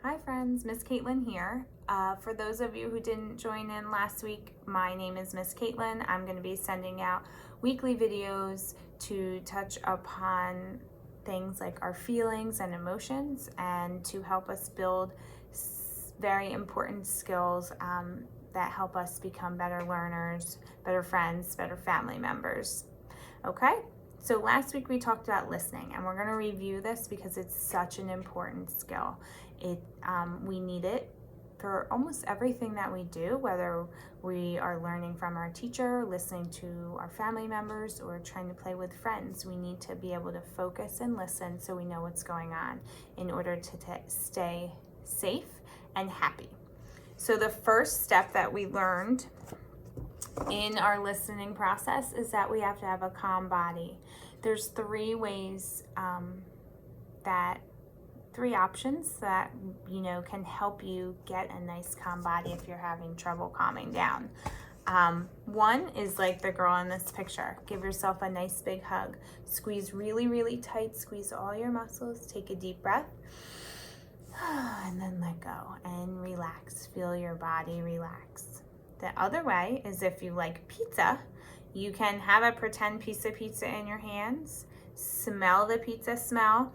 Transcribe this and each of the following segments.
Hi friends, Miss Caitlin here. For those of you who didn't join in last week, my name is Miss Caitlin. I'm going to be sending out weekly videos to touch upon things like our feelings and emotions and to help us build very important skills that help us become better learners, better friends, better family members. Okay? So last week we talked about listening, and we're going to review this because it's such an important skill. We need it for almost everything that we do, whether we are learning from our teacher, listening to our family members, or trying to play with friends. We need to be able to focus and listen so we know what's going on in order to stay safe and happy. So the first step that we learned in our listening process is that we have to have a calm body. There's three options that can help you get a nice calm body if you're having trouble calming down. One is like the girl in this picture. Give yourself a nice big hug. Squeeze really, really tight. Squeeze all your muscles. Take a deep breath. And then let go and relax. Feel your body relax. The other way is if you like pizza, you can have a pretend piece of pizza in your hands. Smell the pizza smell.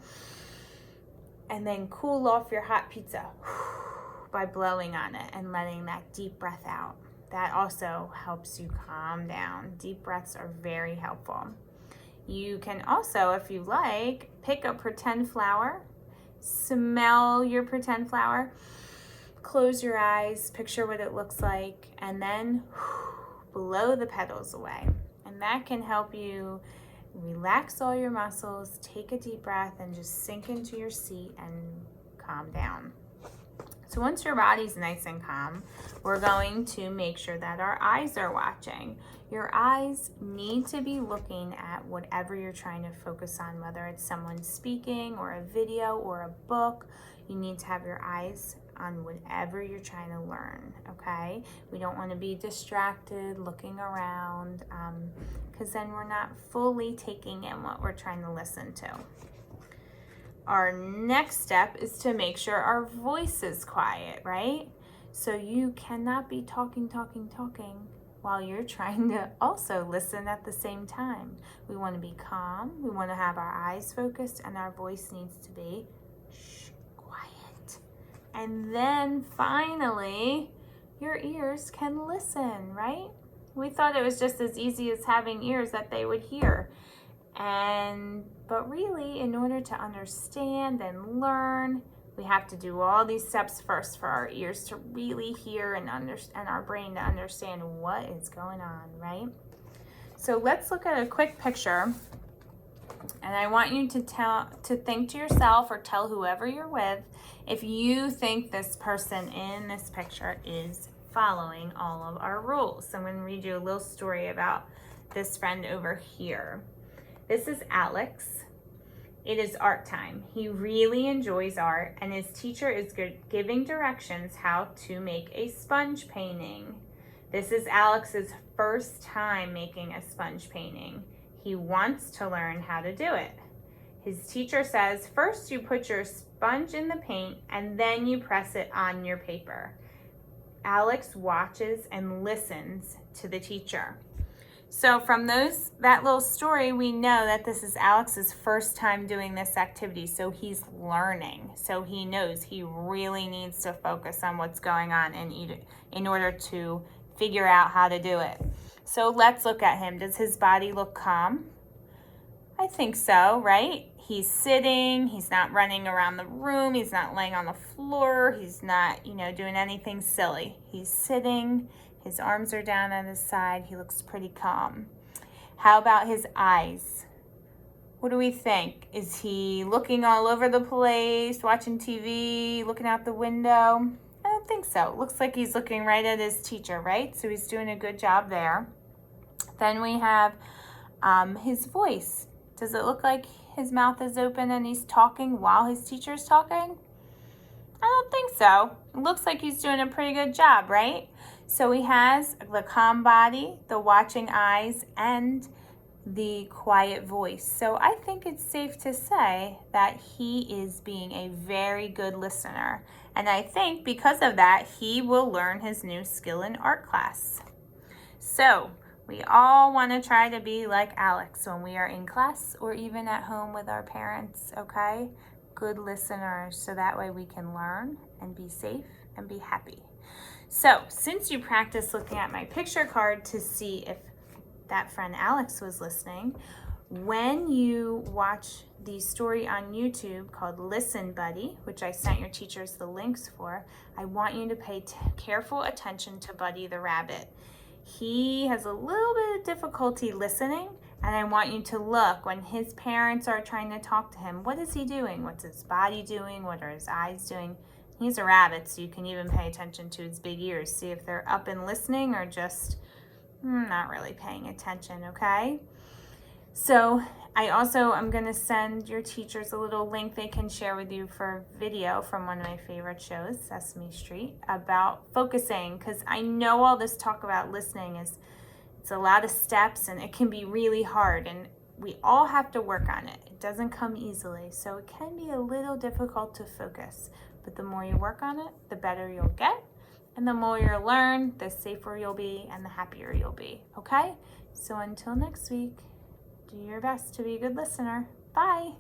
And then cool off your hot pizza by blowing on it and letting that deep breath out. That also helps you calm down. Deep breaths are very helpful. You can also, if you like, pick a pretend flower, smell your pretend flower, close your eyes, picture what it looks like, and then blow the petals away. And that can help you relax all your muscles, take a deep breath, and just sink into your seat and calm down. So once your body's nice and calm, we're going to make sure that our eyes are watching. Your eyes need to be looking at whatever you're trying to focus on, whether it's someone speaking or a video or a book. You need to have your eyes on whatever you're trying to learn, okay? We don't want to be distracted, looking around, because then we're not fully taking in what we're trying to listen to. Our next step is to make sure our voice is quiet, right? So you cannot be talking while you're trying to also listen at the same time. We want to be calm, we want to have our eyes focused, and our voice needs to be quiet. And then finally, your ears can listen, right? We thought it was just as easy as having ears that they would hear. But really, in order to understand and learn, we have to do all these steps first for our ears to really hear and our brain to understand what is going on, right? So let's look at a quick picture. And I want you to think to yourself or tell whoever you're with if you think this person in this picture is following all of our rules. So I'm going to read you a little story about this friend over here. This is Alex. It is art time. He really enjoys art, and his teacher is giving directions how to make a sponge painting. This is Alex's first time making a sponge painting. He wants to learn how to do it. His teacher says, first you put your sponge in the paint and then you press it on your paper. Alex watches and listens to the teacher. So from that little story, we know that this is Alex's first time doing this activity. So he's learning. So he knows he really needs to focus on what's going on in order to figure out how to do it. So let's look at him. Does his body look calm? I think so, right? He's sitting, he's not running around the room, he's not laying on the floor, he's not, doing anything silly. He's sitting, his arms are down at his side, he looks pretty calm. How about his eyes? What do we think? Is he looking all over the place, watching TV, looking out the window? I don't think so. It looks like he's looking right at his teacher, right? So he's doing a good job there. Then we have his voice. Does it look like his mouth is open and he's talking while his teacher's talking? I don't think so. It looks like he's doing a pretty good job, right? So he has the calm body, the watching eyes, and the quiet voice. So I think it's safe to say that he is being a very good listener. And I think because of that, he will learn his new skill in art class. So we all want to try to be like Alex when we are in class or even at home with our parents, okay? Good listeners, so that way we can learn and be safe and be happy. So since you practiced looking at my picture card to see if that friend Alex was listening, when you watch the story on YouTube called Listen Buddy, which I sent your teachers the links for, I want you to pay careful attention to Buddy the rabbit. He has a little bit of difficulty listening, and I want you to look when his parents are trying to talk to him. What is he doing? What's his body doing? What are his eyes doing? He's a rabbit, so you can even pay attention to his big ears. See if they're up and listening or just not really paying attention, okay? So I'm going to send your teachers a little link they can share with you for a video from one of my favorite shows, Sesame Street, about focusing, because I know all this talk about listening it's a lot of steps and it can be really hard, and we all have to work on it. It doesn't come easily, so it can be a little difficult to focus, but the more you work on it, the better you'll get, and the more you'll learn, the safer you'll be and the happier you'll be, okay? So until next week, do your best to be a good listener. Bye.